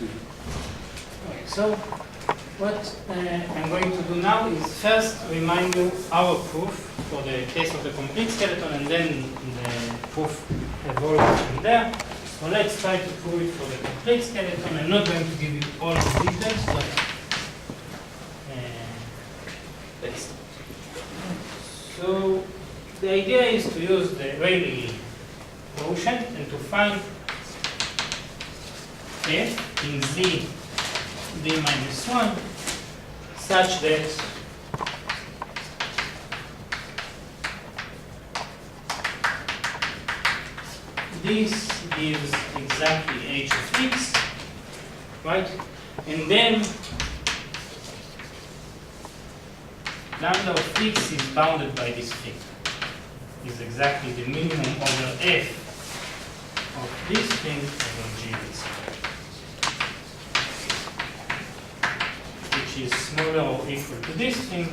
Okay, so what I'm going to do now is first remind you our proof for the case of the complete skeleton, and then the proof evolves from there. So let's try to prove it for the complete skeleton. I'm not going to give you all the details, but let's start. So the idea is to use the Rayleigh quotient and to find f in z d minus 1 such that this gives exactly h of x, right? And then lambda of x is bounded by this thing. Is exactly the minimum over f of this thing over g itself, which is smaller or equal to this thing,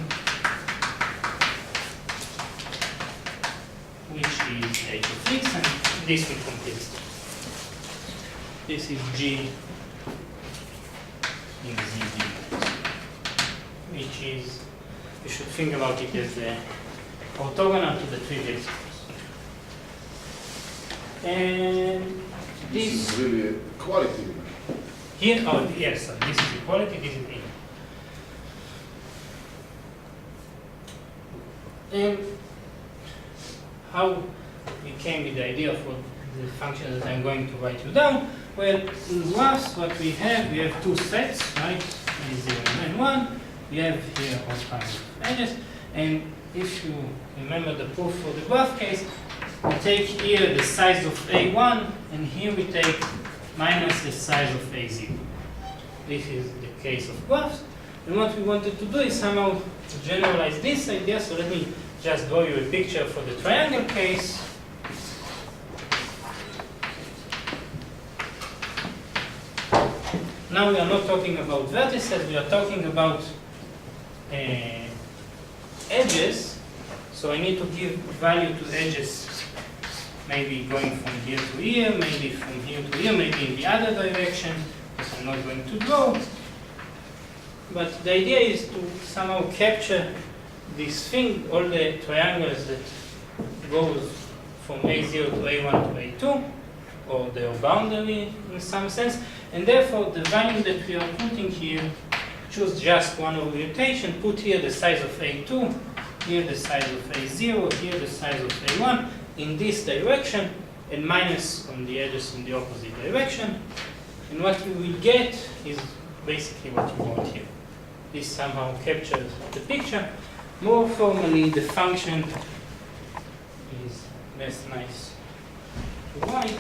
which is h of x, and this will complete it. This is g in z, which is, you should think about it as the orthogonal to the trivial series. And This is really equality. here, oh yes, so this is equality, this is in. And how we came with the idea for the function that I'm going to write you down? Well, in graphs, what we have two sets, right? 0 and 1. We have here all kinds of edges, and if you remember the proof for the graph case, we take here the size of A1, and here we take minus the size of A0. This is the case of graphs. And what we wanted to do is somehow to generalize this idea. So let me just draw you a picture for the triangle case. Now we are not talking about vertices, we are talking about edges. So I need to give value to edges, maybe going from here to here, maybe from here to here, maybe in the other direction, because I'm not going to draw. But the idea is to somehow capture this thing, all the triangles that goes from A0 to A1 to A2, or their boundary in some sense, and therefore the value that we are putting here, choose just one orientation, put here the size of A2, here the size of A0, here the size of A1 in this direction, and minus on the edges in the opposite direction. And what you will get is basically what you want here. This somehow captures the picture. More formally, the function is less nice to write.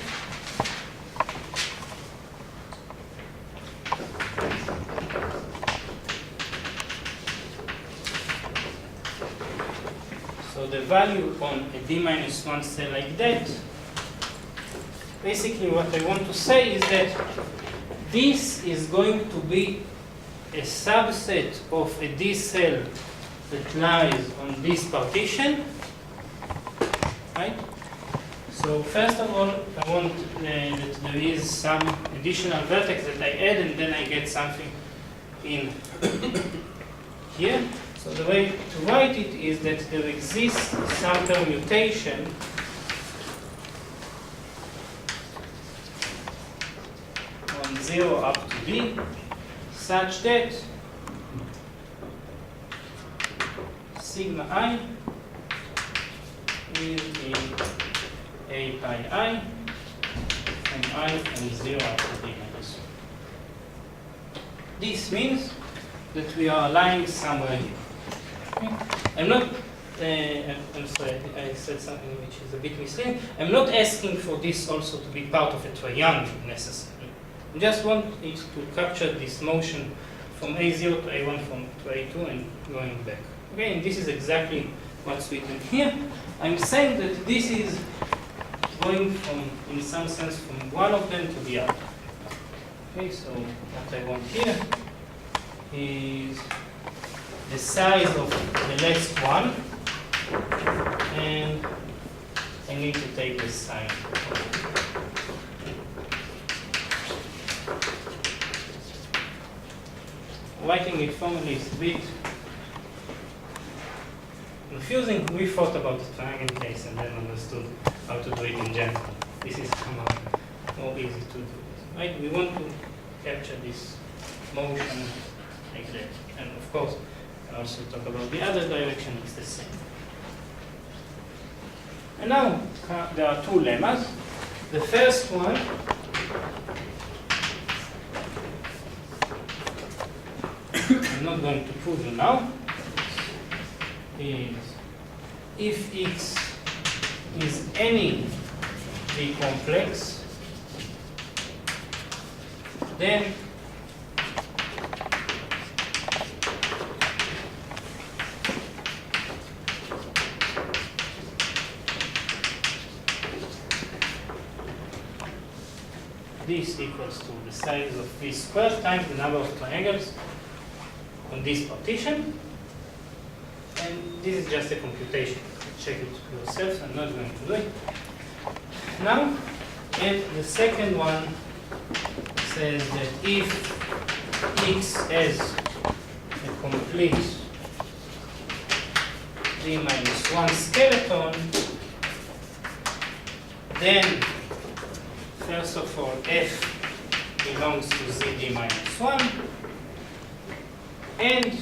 So the value on a d minus 1 cell like that, basically what I want to say is that this is going to be a subset of a d cell that lies on this partition, right? So first of all, I want that there is some additional vertex that I add, and then I get something in here. So the way to write it is that there exists some permutation on 0 up to d, such that sigma I is in a pi I, and I from 0 up to d minus 1. This means that we are lying somewhere here. Okay. I'm not, I'm sorry, I said something which is a bit misleading. I'm not asking for this also to be part of a triangle necessarily. I just want it to capture this motion from A0 to A1 to A2 and going back. Okay, and this is exactly what's written here. I'm saying that this is going from, in some sense, from one of them to the other. Okay, so what I want here is the size of the last one, and I need to take the sign. writing it formally is a bit confusing. We thought about the triangle case and then understood how to do it in general. This is somehow more easy to do. Right? We want to capture this motion like that. And of course, I also talk about the other direction, it's the same. And now there are two lemmas. The first one I'm not going to prove you now, is if X is any B complex, then this equals to the size of V squared times the number of triangles on this partition. And this is just a computation. Check it yourself, I'm not going to do it. Now, and the second one says that if X has a complete D minus 1 skeleton, then first of all, F belongs to ZD minus 1, and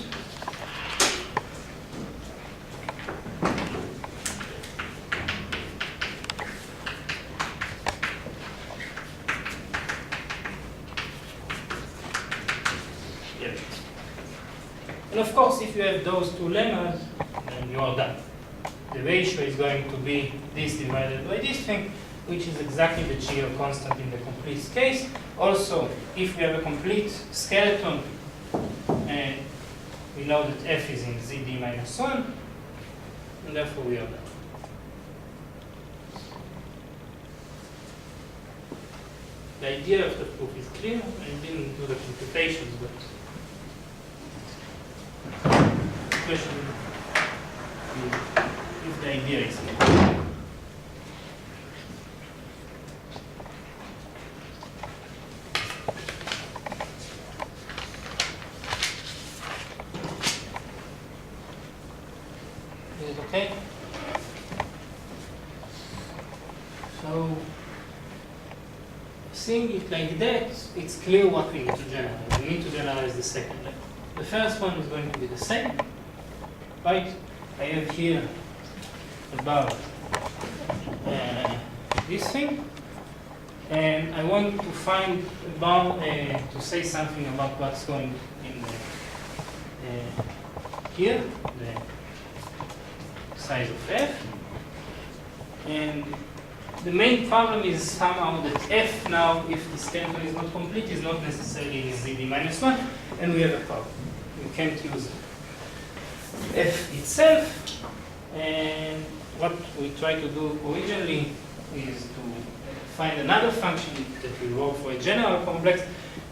of course, if you have those two lemmas, then you are done. The ratio is going to be this divided by this thing, which is exactly the Cheeger constant in the complete case. Also, if we have a complete skeleton, we know that F is in ZD minus 1, and therefore we are done. The idea of the proof is clear. I didn't do the computations, but the question is if the idea is clear. Okay? So, seeing it like that, it's clear what we need to generalize. We need to generalize the second level. The first one is going to be the same, right? I have here about this thing, and I want to find about to say something about what's going in here, the size of F, and the main problem is somehow that F now, if the skeleton is not complete, is not necessarily in ZD minus 1, and we have a problem. We can't use F itself, and what we tried to do originally is to find another function that will work for a general complex,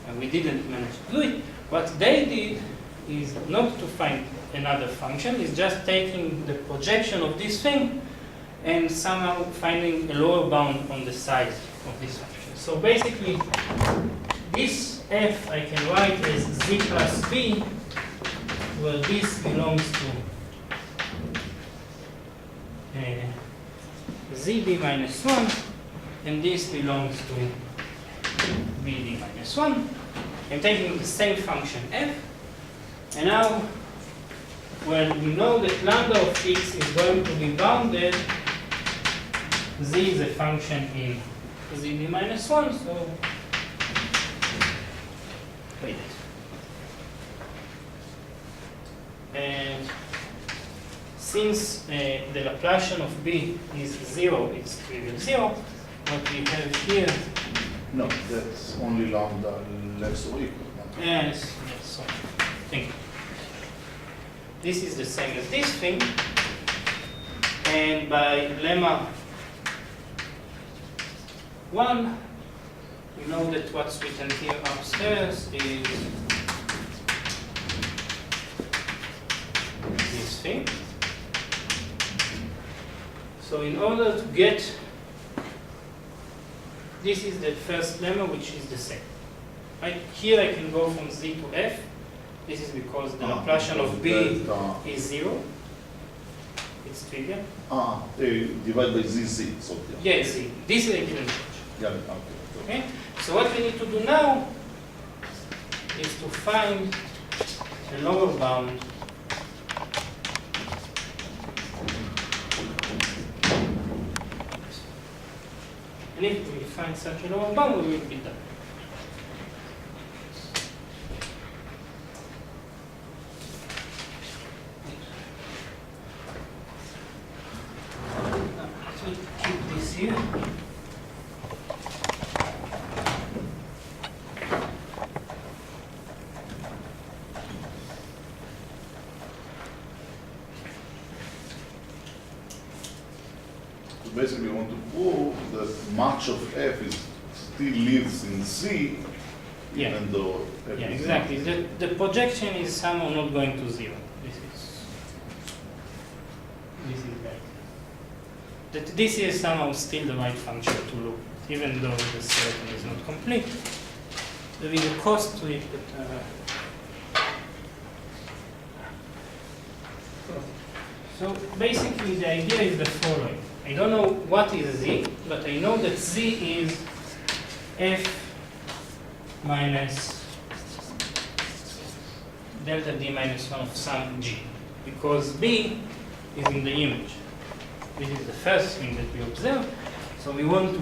and we didn't manage to do it. What they did is not to find another function, it's just taking the projection of this thing and somehow finding a lower bound on the size of this function. So basically, this F I can write as Z plus B, where this belongs to ZB minus 1, and this belongs to BD minus 1. I'm taking the same function F, and now, when we know that lambda of X is going to be bounded, Z is a function in ZD minus 1, so wait. And since the Laplacian of B is 0, it's trivial 0, what we have here. No, that's only lambda less or equal. Yes, so thank you. This is the same as this thing, and by lemma 1, we know that what's written here upstairs is this thing. So in order to get, this is the first lemma, which is the same. Right? Here I can go from Z to F, This is because the Laplacian of B is 0. It's trivial. Divide by ZZ. So Yes, Z. This I didn't change. yeah, okay. Okay? So what we need to do now is to find a lower bound and if we find such a lower bound, we will be done. So keep this here. Basically, we want to prove that much of f is still lives in C, Yeah. even though f Yeah, is exactly. not. The projection is somehow not going to 0. This is right. That this is somehow still the right function to look, even though the circle is not complete. There is a cost to it, but so basically the idea is the following. I don't know what is Z, but I know that Z is F minus delta D minus 1 of some G, because B is in the image. This is the first thing that we observe. So we want to,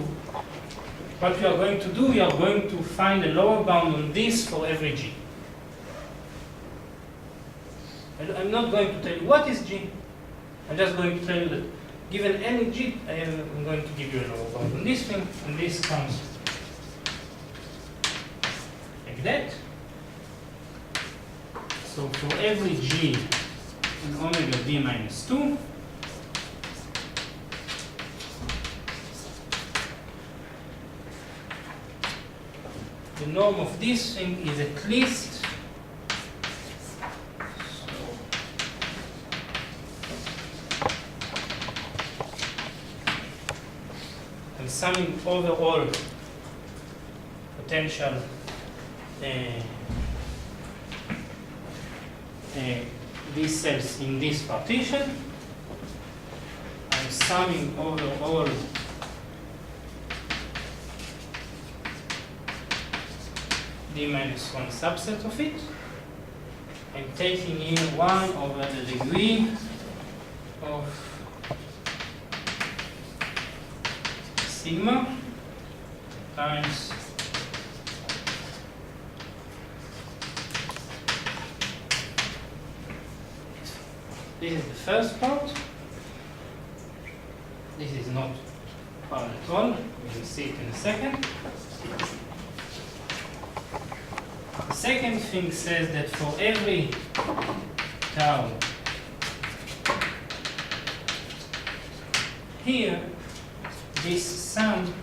what we are going to do, we are going to find a lower bound on this for every G. I'm not going to tell you what is G. I'm just going to tell you that given any G, I'm going to give you a lower bound on this thing, and this comes like that. So for every G in omega D minus 2, the norm of this thing is at least summing over all potential these cells in this partition. I'm summing over all D minus 1 subset of it. I'm taking in 1 over the degree of sigma times this is the first part. This is not part at all. We will see it in a second. The second thing says that for every tau here, this sum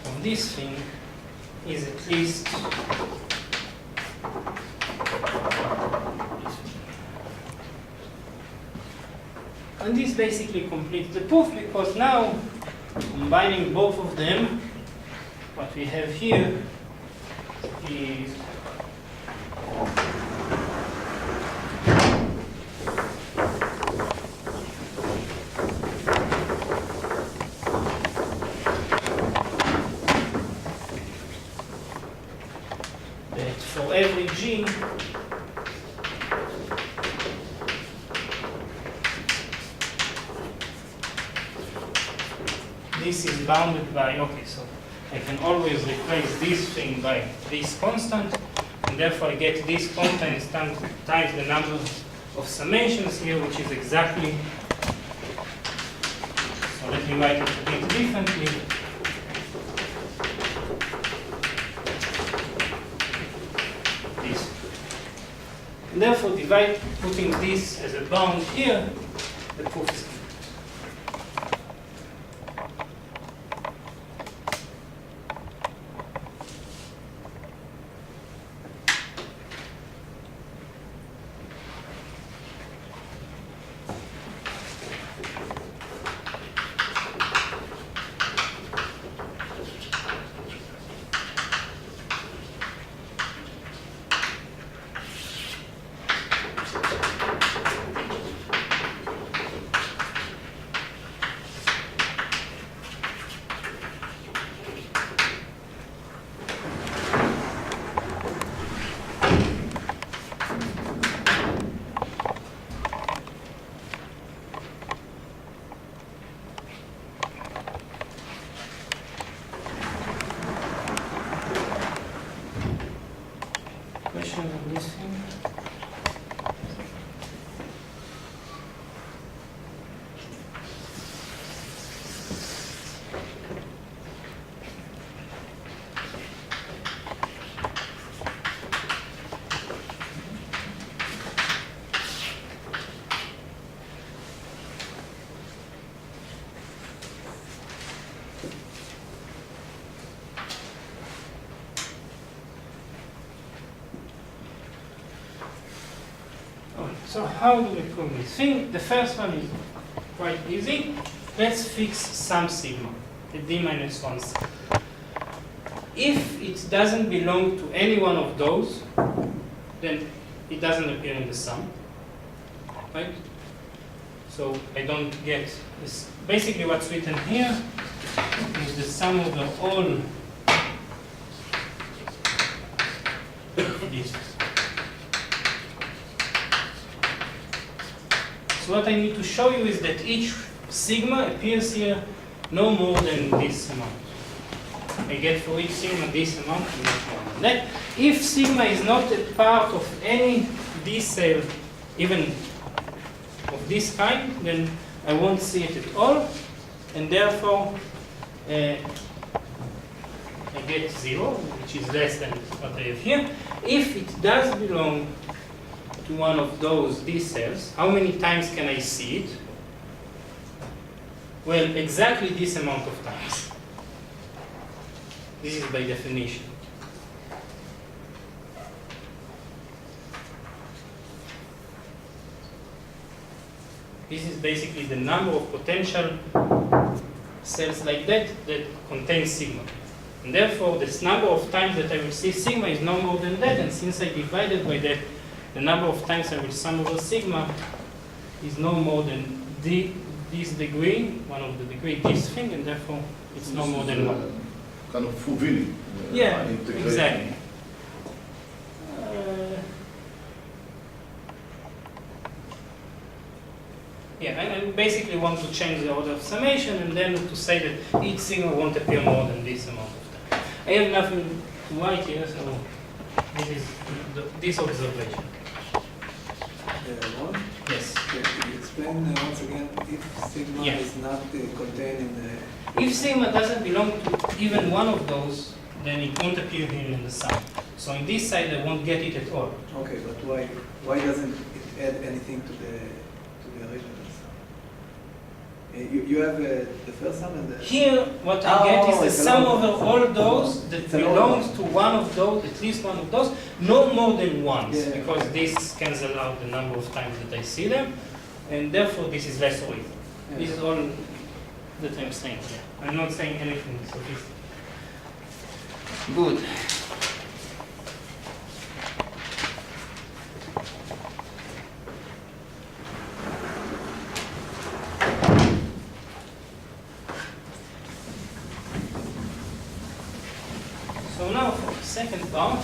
of this thing is at least and this basically completes the proof, because now combining both of them, what we have here is that for every G this is bounded by, okay, so I can always replace this thing by this constant, and therefore I get this constant times the number of summations here, which is exactly, so let me write it a bit differently. This. And therefore, putting this as a bound here, the proof is complete. this thing. So how do we prove this thing? The first one is quite easy. Let's fix some sigma, the d minus 1 sigma. If it doesn't belong to any one of those, then it doesn't appear in the sum, right? So I don't get this. Basically what's written here is the sum over all these. So what I need to show you is that each sigma appears here no more than this amount. I get for each sigma this amount and not more than that. If sigma is not a part of any D cell, even of this kind, then I won't see it at all, and therefore I get 0, which is less than what I have here. If it does belong to one of those D cells, how many times can I see it? Well, exactly this amount of times. This is by definition. This is basically the number of potential cells like that that contain sigma. And therefore, this number of times that I will see sigma is no more than that, and since I divided by that, the number of times I will sum over sigma is no more than this degree, one of the degree, this thing, and therefore it's no more than 1. Kind of Fuvini. Yeah, exactly. Yeah, I basically want to change the order of summation and then to say that each sigma won't appear more than this amount of time. I have nothing to write here, so this is this observation. One? Yes. Can you explain once again if sigma is not contained in the... If sigma doesn't belong to even one of those, then it won't appear here in the sum. So in this side, I won't get it at all. Okay, but why doesn't it add anything to the original sum? You have the first sum and the... Here, what I get is the sum over all those that belongs to one of those, at least one of those, no more than once, because this cancels out the number of times that I see them, and therefore this is less or equal. This is all that I'm saying here. I'm not saying anything sophisticated. Good. So now for the second part,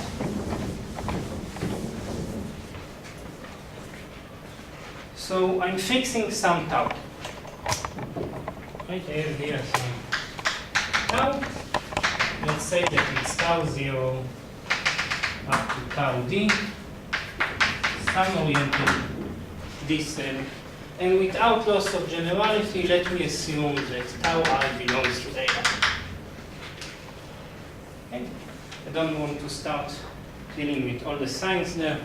so I'm fixing some tau. Right, I have here some tau. Let's say that it's tau 0 up to tau d, sum-oriented D cell. And without loss of generality, let me assume that tau I belongs to data. Okay. I don't want to start dealing with all the signs there,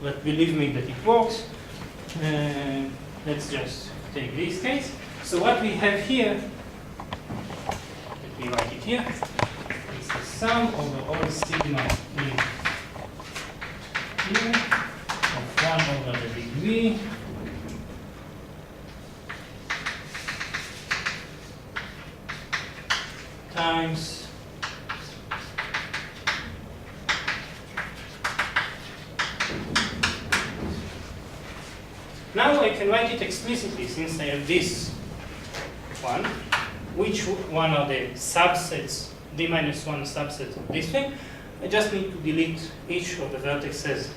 but believe me that it works. Let's just take this case. So what we have here, let me write it here, is the sum over all sigma in here of 1 over the degree times now I can write it explicitly since I have this one. Which one are the subsets, d minus 1 subset of this thing? I just need to delete each of the vertices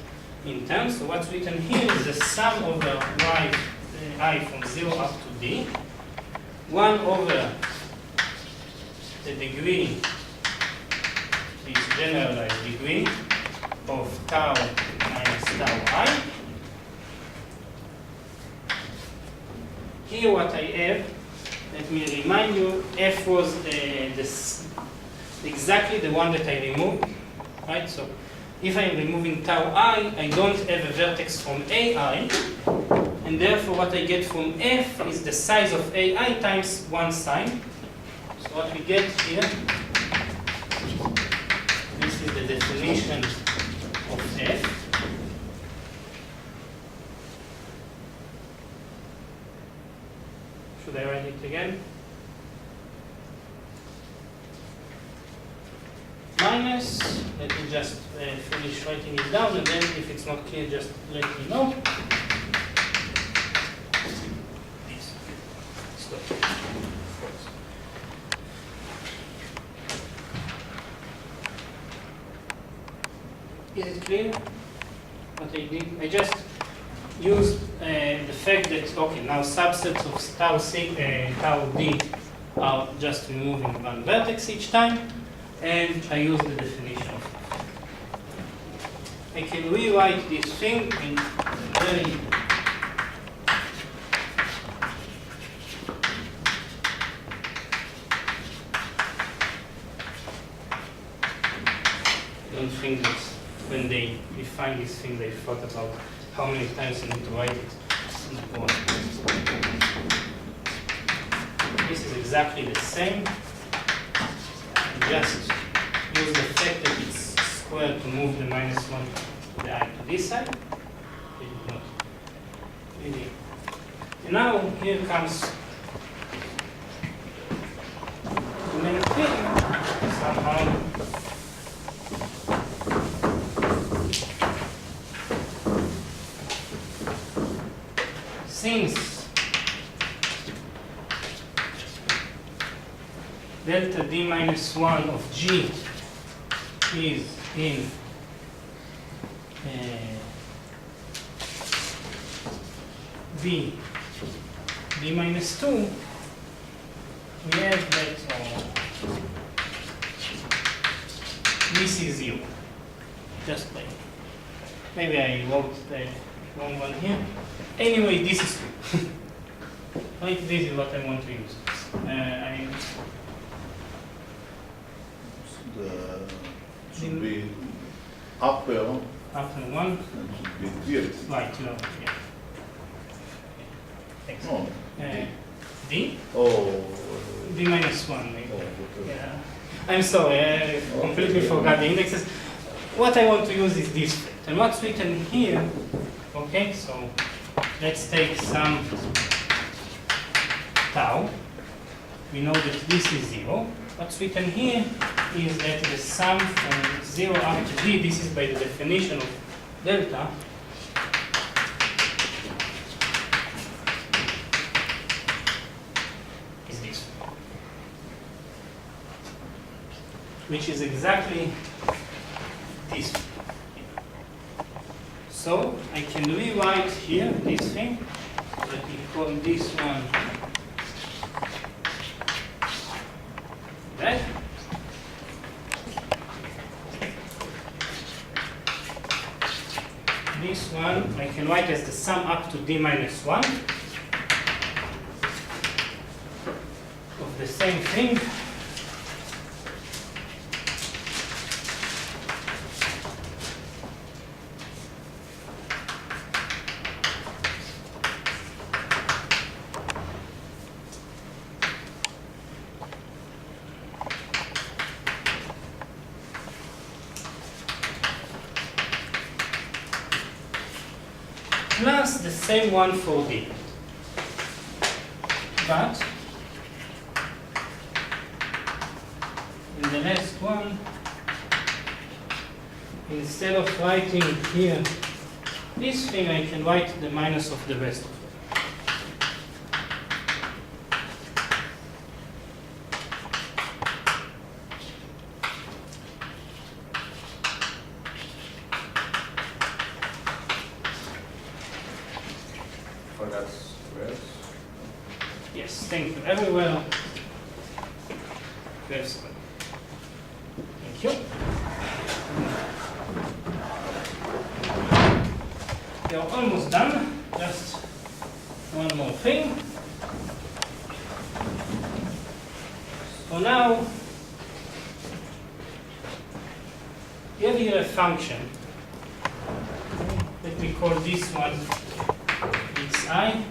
in turn. So what's written here is the sum over y I from 0 up to d, 1 over the degree, this generalized degree of tau minus tau I. Here what I have, let me remind you, f was exactly the one that I removed, right? So if I'm removing tau I don't have a vertex from AI, and therefore what I get from f is the size of AI times 1 sine. So what we get here, this is the definition of f. Should I write it again? Minus, let me just finish writing it down, and then if it's not clear, just let me know. This. Stop. Is it clear what I did? I just used the fact that, okay, now subsets of tau d are just removing one vertex each time, and I use the definition of it. I can rewrite this thing in very I don't think that when they define this thing they thought about how many times I need to write it in the board. This is exactly the same. Just use the fact that it's squared to move the -1 to the I to this side. It is not really. And now here comes the main thing somehow. Since delta d minus 1 of g is in b d minus 2, we have that this is 0. Just like, maybe I wrote the wrong one here. Anyway, this is 2. Right, this is what I want to use. Should be upper After 1. and should be clear. Right, no, yeah. Thanks. No. D? Oh. D minus 1, maybe. Oh, okay. Yeah. I'm sorry, I completely forgot the indexes. What I want to use is this fact. And what's written here, okay, so let's take some tau. We know that this is 0. What's written here is that the sum from 0 up to d, this is by the definition of delta, is this, which is exactly this. So I can rewrite here this thing. Let me call this one that. This one I can write as the sum up to d minus 1 of the same thing. Plus the same one for d. But in the next one, instead of writing here this thing, I can write the minus of the rest of it. Yes, thank you. Everywhere. There's one. Thank you. We are almost done. Just one more thing. So now we have here a function. Let me call this one xi.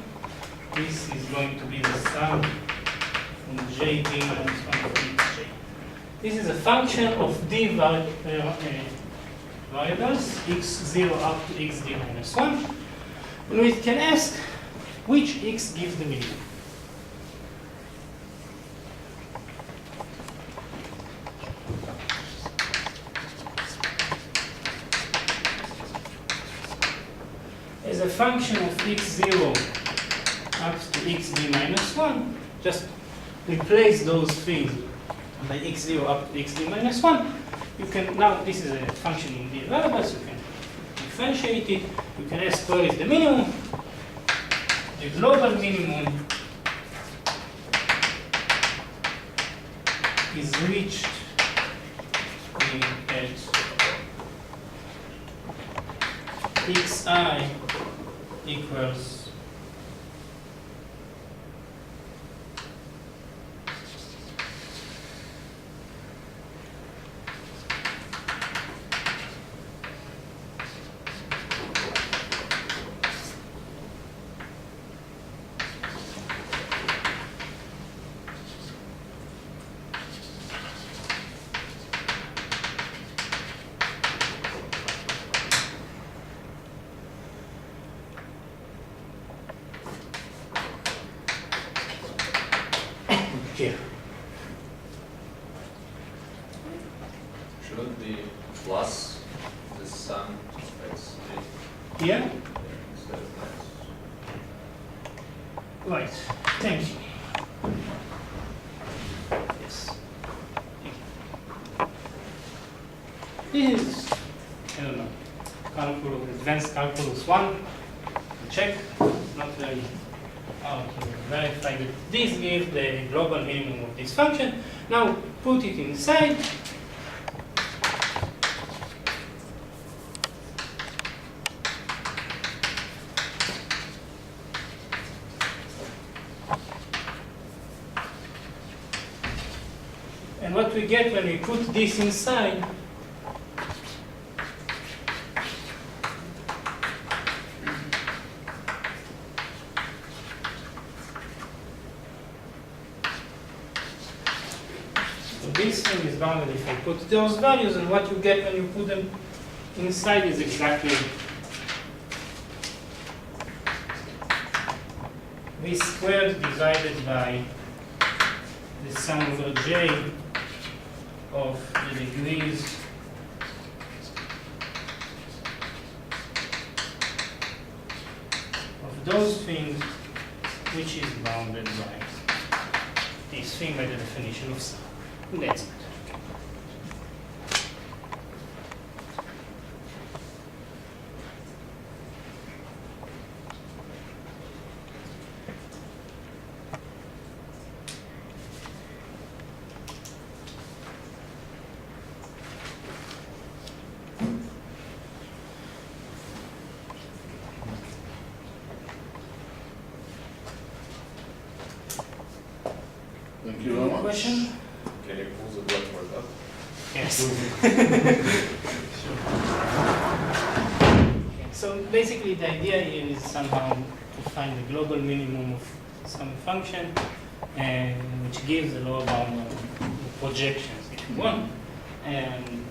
This is going to be the sum from jd minus 1 to xj. This is a function of d variables, x0 up to xd minus 1. And we can ask which x gives the minimum. As a function of x0 up to xd minus 1, just replace those things by x0 up to xd minus 1. You can, now this is a function in the variables, you can differentiate it. You can ask where is the minimum. The global minimum is reached at xi equals here. Shouldn't be plus the sum x Here? instead of minus? Right. Thank you. Yes. This is, I don't know, calculus, advanced calculus 1. Check. Not very hard to verify that this gives the global minimum of this function. Now put it inside. And what we get when we put this inside this thing is bounded if I put those values, and what you get when you put them inside is exactly v squared divided by the sum over j of the degrees of those things which is bounded by this thing by the definition of sum. That's it. Thank you very much. Question? Can you pull the blackboard up? Yes. Okay, so basically the idea here is somehow to find the global minimum of some function and which gives the lower bound of the projections if you want. And